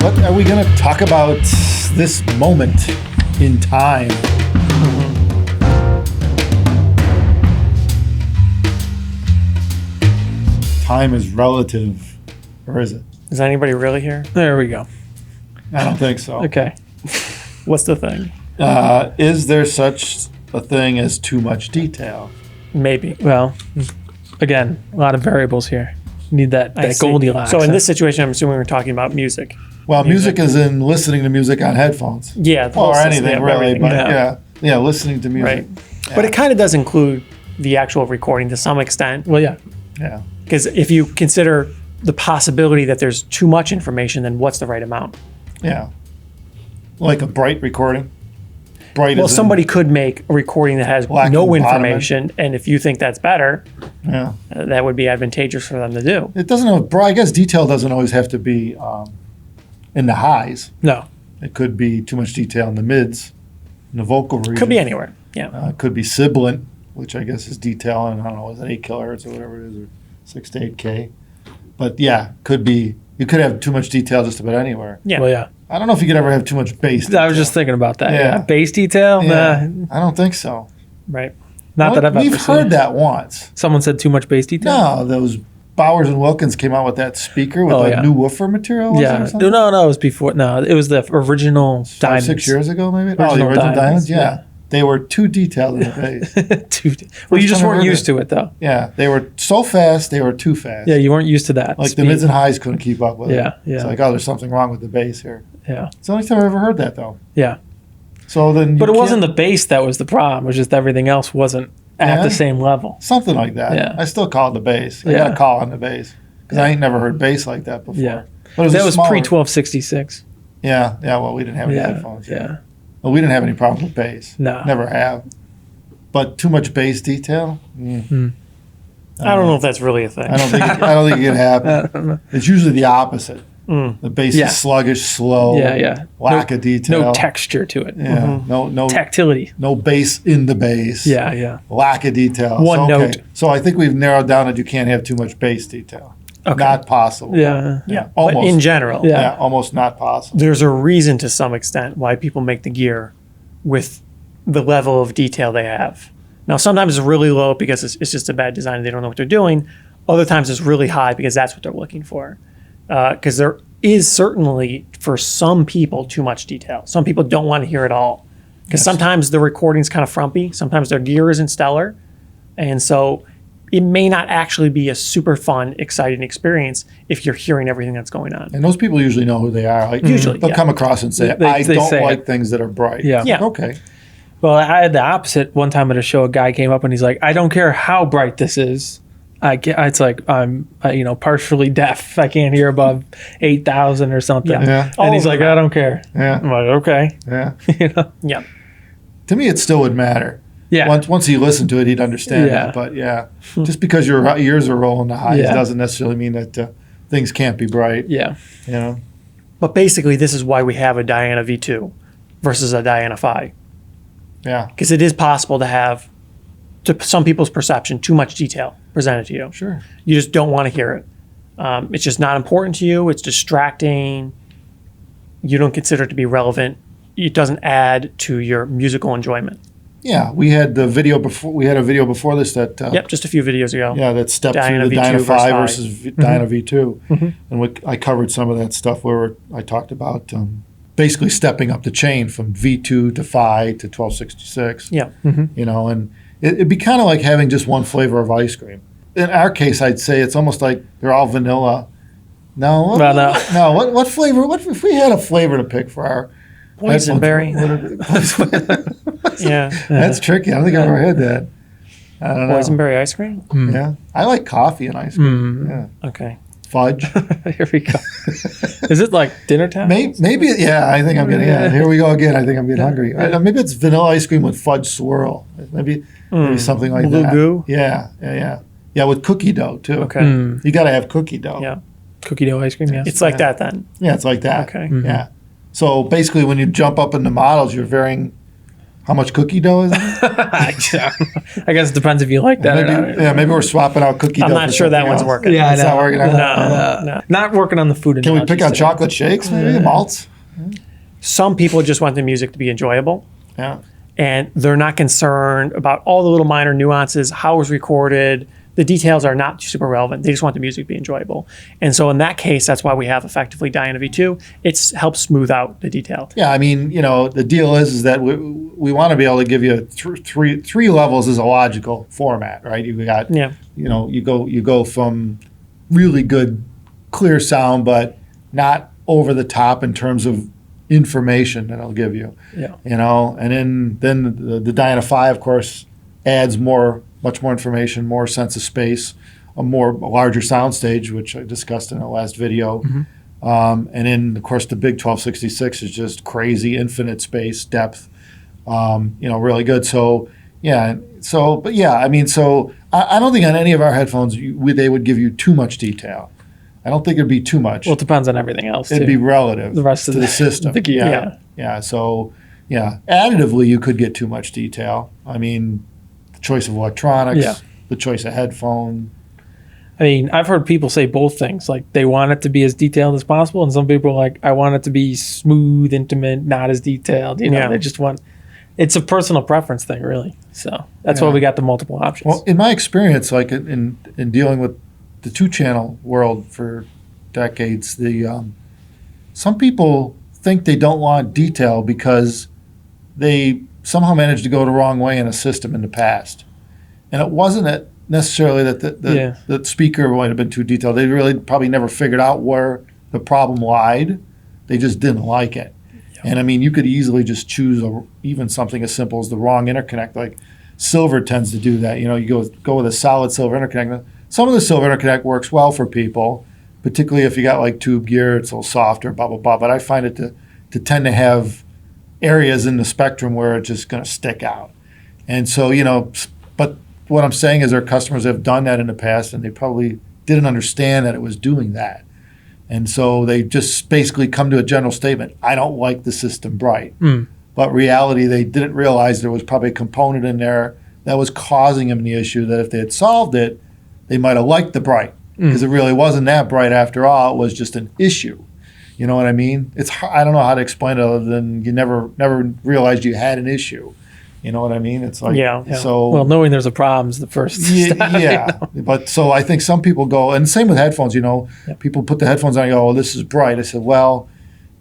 What are we going to talk about this moment in time? Time is relative, or is it? Is anybody really here? There we go. I don't think so. Okay. What's the thing? Is there such a thing as too much detail? Maybe. Well, again, a lot of variables here. Need that Goldilocks. So in this situation, I'm assuming we're talking about music. Well, music is in listening to music on headphones. Yeah. Or anything, really. But yeah, listening to music. Right. Yeah. But it kind of does include the actual recording to some extent. Well, yeah. Yeah. Because if you consider the possibility that there's too much information, then what's the right amount? Yeah. Like a bright recording. Bright. Well, somebody could make a recording that has no information, and if you think that's better, that would be advantageous for them to do. It doesn't. I guess detail doesn't always have to be in the highs. No. It could be too much detail in the mids, in the vocal region. Could be anywhere. Yeah. It could be sibilant, which I guess is detail, and I don't know, is it 8 kilohertz or whatever it is, or 6 to 8K. But yeah, could be. You could have too much detail just about anywhere. Yeah. Well, yeah. I don't know if you could ever have too much bass detail. I was just thinking about that. Yeah. Bass detail? Yeah. I don't think so. Right. Not that I've ever seen. We've heard that once. Someone said too much bass detail? No, those Bowers and Wilkins came out with that speaker with new woofer material. Yeah. No, it was before. No, it was the original Diamonds. 6 years ago, maybe? The original Diamonds? Yeah. They were too detailed in the bass. Well, you just weren't used to it, though. Yeah. They were so fast, they were too fast. Yeah, you weren't used to that. Like the mids and highs couldn't keep up with it. Yeah. It's like, oh, there's something wrong with the bass here. Yeah. It's the only time I ever heard that, though. Yeah. So then, but it wasn't the bass that was the problem. It was just everything else wasn't at the same level. Something like that. Yeah. I still call it the bass. I got a call on the bass because I ain't never heard bass like that before. Yeah. But that was pre-1266. Yeah. Yeah. Well, we didn't have any headphones. Yeah. Well, we didn't have any problems with bass. No. Never have. But too much bass detail. I don't know if that's really a thing. I don't think it can happen. It's usually the opposite. The bass is sluggish, slow. Yeah. Lack of detail. No texture to it. Yeah. No tactility. No bass in the bass. Yeah. Lack of detail. One note. So I think we've narrowed down that you can't have too much bass detail. Okay. Not possible. Yeah. Almost. But in general. Yeah. Almost not possible. There's a reason to some extent why people make the gear with the level of detail they have. Now, sometimes it's really low because it's just a bad design and they don't know what they're doing. Other times it's really high because that's what they're looking for. Because there is certainly, for some people, too much detail. Some people don't want to hear it all. Because sometimes the recording's kind of frumpy. Sometimes their gear isn't stellar. And so it may not actually be a super fun, exciting experience if you're hearing everything that's going on. And those people usually know who they are. Like, usually, they'll come across and say, I don't like things that are bright. Yeah. Like, okay. Well, I had the opposite one time at a show. A guy came up and he's like, I don't care how bright this is. It's like I'm, partially deaf. I can't hear above 8,000 or something. Yeah. And he's like, I don't care. Yeah. I'm like, okay. Yeah. Yeah. To me, it still would matter. Yeah. Once he listened to it, he'd understand that. But just because your ears are rolling the highs doesn't necessarily mean that things can't be bright. Yeah. But basically, this is why we have a Diana V2 versus a Diana Phi. Yeah. Because it is possible to have, to some people's perception, too much detail presented to you. Sure. You just don't want to hear it. It's just not important to you. It's distracting. You don't consider it to be relevant. It doesn't add to your musical enjoyment. Yeah, we had the video before. We had a video before this that. Just a few videos ago. Yeah, that stepped through the Diana Phi versus Diana V2, and I covered some of that stuff where I talked about basically stepping up the chain from V2 to Phi to 1266. Yeah. And it'd be kind of like having just one flavor of ice cream. In our case, I'd say it's almost like they're all vanilla. No. What flavor? What if we had a flavor to pick for our boysenberry? Yeah. That's tricky. I don't think I ever had that. I don't know. Boysenberry ice cream? Yeah. I like coffee and ice cream. Yeah. Okay. Fudge. Here we go. Is it like dinner time? Maybe. Yeah, I think I'm getting. Yeah, here we go again. I think I'm getting hungry. Maybe it's vanilla ice cream with fudge swirl. Maybe something like that. Goo? Yeah, with cookie dough too. Okay. You got to have cookie dough. Yeah. Cookie dough ice cream. Yes. It's like that then. Yeah, it's like that. Okay. Yeah. So basically, when you jump up in the models, you're varying How much cookie dough is it? I guess it depends if you like that or not. Yeah, maybe we're swapping out cookie dough. I'm not sure that one's working. Yeah, It's not working out. No. Not working on the food. Can we pick out chocolate shakes, maybe? Malts? Some people just want the music to be enjoyable. Yeah. And they're not concerned about all the little minor nuances, how it was recorded. The details are not super relevant. They just want the music to be enjoyable. And so in that case, that's why we have effectively Diana V2. It helps smooth out the detail. Yeah, I mean, the deal is that we want to be able to give you three levels is a logical format, right? You got, you go from really good, clear sound, but not over the top in terms of information that I'll give you. Yeah. And then the Diana 5, of course, adds much more information, more sense of space, a larger soundstage, which I discussed in our last video. And then, of course, the big 1266 is just crazy, infinite space, depth, really good. So, I don't think on any of our headphones they would give you too much detail. I don't think it'd be too much. Well, it depends on everything else, It'd be relative the rest of to the system. Yeah. So, additively, you could get too much detail. I mean, the choice of electronics, the choice of headphone. I mean, I've heard people say both things. Like, they want it to be as detailed as possible, and some people are like, I want it to be smooth, intimate, not as detailed. They just want... It's a personal preference thing, really. So that's why we got the multiple options. Well, in my experience, like in dealing with the 2-channel world for decades, some people think they don't want detail because they somehow managed to go the wrong way in a system in the past. And it wasn't necessarily that the speaker might have been too detailed. They really probably never figured out where the problem lied. They just didn't like it. Yeah. And I mean, you could easily just choose even something as simple as the wrong interconnect. Like silver tends to do that. You go with a solid silver interconnect. Some of the silver interconnect works well for people, particularly if you got like tube gear, it's a little softer, blah, blah, blah. But I find it to tend to have areas in the spectrum where it's just going to stick out. And so, but what I'm saying is our customers have done that in the past and they probably didn't understand that it was doing that. And so they just basically come to a general statement, I don't like the system bright. But reality, they didn't realize there was probably a component in there that was causing them the issue that if they had solved it, they might have liked the bright because it really wasn't that bright after all. It was just an issue. You know what I mean? I don't know how to explain it other than you never realized you had an issue. You know what I mean? It's like, so. Well, knowing there's a problem is the first step. Yeah. But so I think some people go, and same with headphones, people put the headphones on and go, oh, this is bright. I said, well,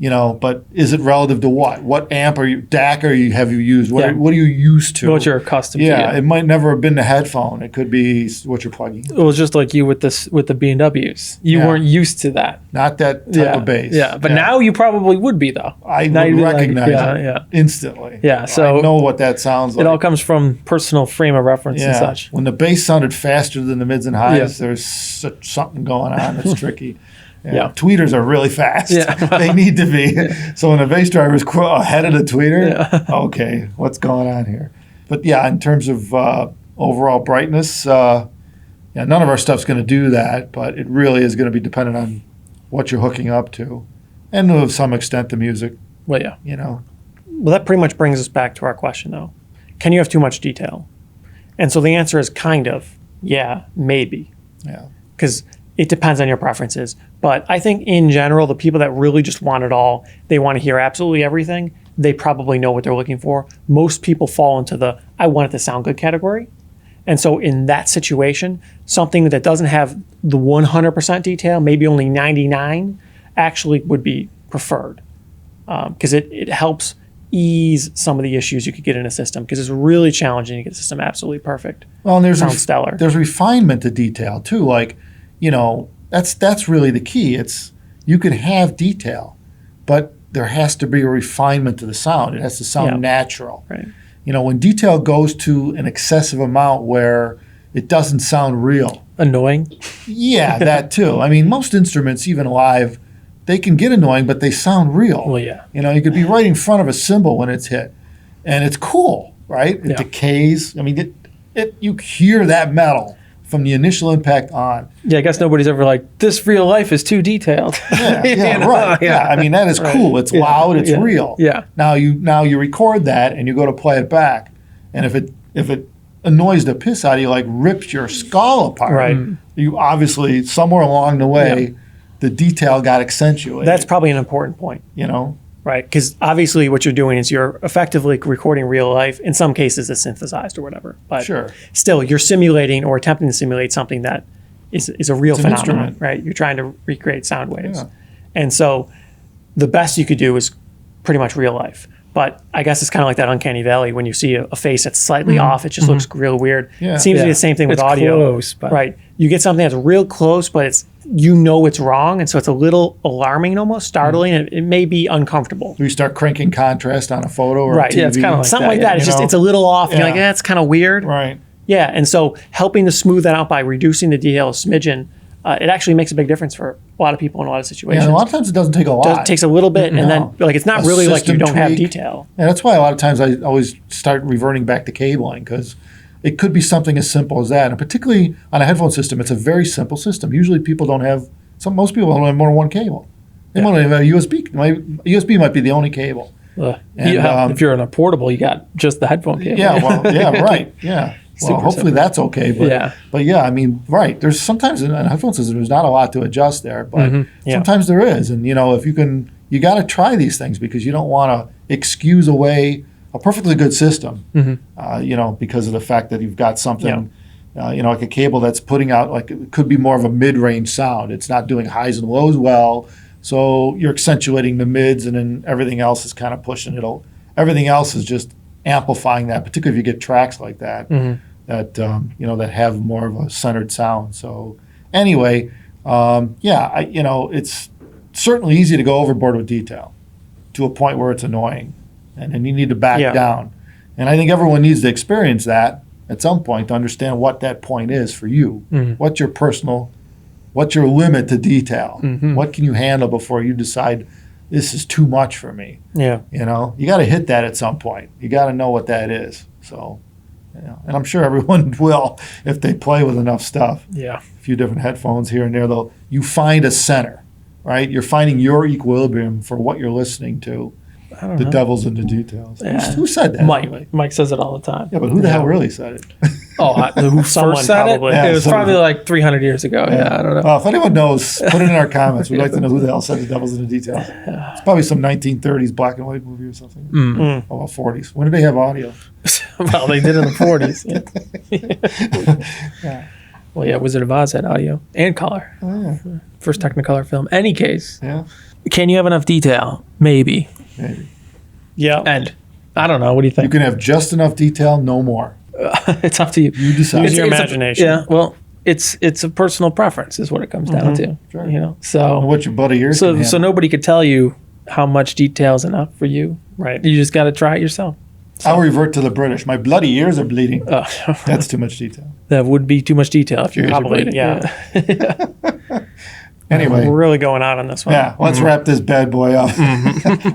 but is it relative to what? What amp DAC have you used? What are you used to? What you're accustomed to. Yeah, it might never have been the headphone. It could be what you're plugging. It was just like you with the B&Ws. You weren't used to that. Not that type of bass. Yeah, but now you probably would be, though. I would recognize it instantly. Yeah, so I know what that sounds like. It all comes from personal frame of reference and such. When the bass sounded faster than the mids and highs, there's something going on that's tricky. Yeah. Tweeters are really fast. Yeah. They need to be. So when a bass driver is ahead of the tweeter, okay, what's going on here? But in terms of overall brightness, none of our stuff's going to do that, but it really is going to be dependent on what you're hooking up to, and to some extent the music. Well, Well, that pretty much brings us back to our question, though. Can you have too much detail? And so the answer is kind of, maybe. Yeah. Because it depends on your preferences. But I think in general, the people that really just want it all, they want to hear absolutely everything, they probably know what they're looking for. Most people fall into the I want it to sound good category. And so in that situation, something that doesn't have the 100% detail, maybe only 99, actually would be preferred. Because it helps ease some of the issues you could get in a system, because it's really challenging to get a system absolutely perfect. Well, and sounds stellar. There's refinement to detail too. Like, that's really the key. It's you can have detail, but there has to be a refinement to the sound. It has to sound natural. Right. When detail goes to an excessive amount where it doesn't sound real. Annoying? Yeah, that too. I mean, most instruments, even live, they can get annoying, but they sound real. Well, yeah. You could be right in front of a cymbal when it's hit, and it's cool, right? It decays. I mean, you hear that metal from the initial impact on. Yeah, I guess nobody's ever like, this real life is too detailed. Yeah, right. Yeah, I mean, that is cool. It's loud. It's real. Yeah. Now you record that and you go to play it back, and if it annoys the piss out of you, like rips your skull apart, Right. You obviously somewhere along the way, the detail got accentuated. That's probably an important point. Right, because obviously what you're doing is you're effectively recording real life. In some cases, it's synthesized or whatever. But still, you're simulating or attempting to simulate something that is a real phenomenon, right? You're trying to recreate sound waves. Yeah. And so the best you could do is pretty much real life. But I guess it's kind of like that uncanny valley when you see a face that's slightly off. It just looks real weird. Yeah. It seems to be the same thing with audio. Close, but right. You get something that's real close, but it's it's wrong, and so it's a little alarming, almost startling. It may be uncomfortable. We start cranking contrast on a photo or a TV. Yeah, it's kind of like something like that. It's just it's a little off. And you're like, that's kind of weird. Right. Yeah, and so helping to smooth that out by reducing the detail a smidgen, it actually makes a big difference for a lot of people in a lot of situations. Yeah, a lot of times it doesn't take a lot. It takes a little bit, and then it's not really like you don't have detail. And that's why a lot of times I always start reverting back to cabling, because it could be something as simple as that. And particularly on a headphone system, it's a very simple system. Usually people don't have, most people don't have more than one cable. They might have a USB. USB might be the only cable. If you're on a portable, you got just the headphone cable. Yeah, right. Yeah. Well, hopefully that's okay. But yeah, I mean, right. There's sometimes in a headphone system, there's not a lot to adjust there, but sometimes there is. And, if you got to try these things, because you don't want to excuse away a perfectly good system, because of the fact that you've got something, like a cable that's putting out, like, it could be more of a mid-range sound. It's not doing highs and lows well, so you're accentuating the mids, and then everything else is kind of pushing it. Everything else is just amplifying that, particularly if you get tracks like that, that have more of a centered sound. So anyway, it's certainly easy to go overboard with detail to a point where it's annoying. And then you need to back down. And I think everyone needs to experience that at some point to understand what that point is for you. What's your limit to detail? What can you handle before you decide this is too much for me? Yeah. You got to hit that at some point. You got to know what that is. So, and I'm sure everyone will if they play with enough stuff. Yeah. A few different headphones here and there, though. You find a center, right? You're finding your equilibrium for what you're listening to. I don't know. The devil's in the details. Yeah. Who said that? Mike says it all the time. Yeah, but who the hell really said it? Who first said probably. it? Yeah, it was probably like 300 years ago. Yeah, I don't know. If anyone knows, put it in our comments. We'd like to know who the hell said the devil's in the details. It's probably some 1930s black and white movie or something. Oh, well, 40s. When did they have audio? Well, they did in the 40s. Yeah. Well, yeah, Wizard of Oz had audio and color. Oh, yeah. First Technicolor film. Any case. Yeah. Can you have enough detail? Maybe. Yeah. And I don't know. What do you think? You can have just enough detail, no more. It's up to you. You decide. Use your imagination. Well, it's a personal preference is what it comes down to. Sure. So what your buddy yours can so nobody could tell you how much detail is enough for you. Right. You just got to try it yourself. So. I'll revert to the British. My bloody ears are bleeding. That's too much detail. That would be too much detail if your ears are bleeding. Yeah. Anyway, we're really going out on this one. Yeah, let's wrap this bad boy up.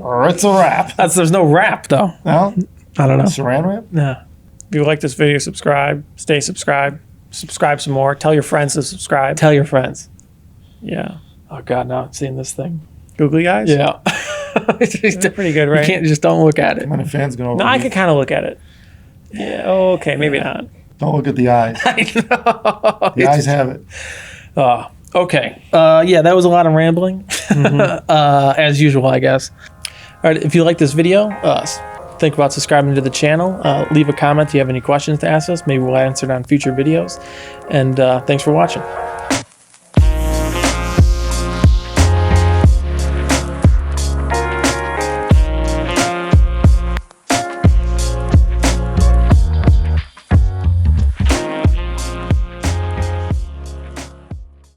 Or it's a wrap. There's no wrap though. No, I don't know. Saran wrap? No. If you like this video, subscribe. Stay subscribed. Subscribe some more. Tell your friends to subscribe. Tell your friends. Yeah. Oh God, now I'm seeing this thing. Googly eyes? Yeah. They're pretty good, right? You can't just don't look at it. How many fans going over? No, I could kind of look at it. Yeah. Oh, okay. Maybe not. Don't look at the eyes. I know. The eyes have it. Okay. Yeah, that was a lot of rambling, as usual, I guess. All right. If you like this video, think about subscribing to the channel. Leave a comment if you have any questions to ask us. Maybe we'll answer it on future videos. And thanks for watching.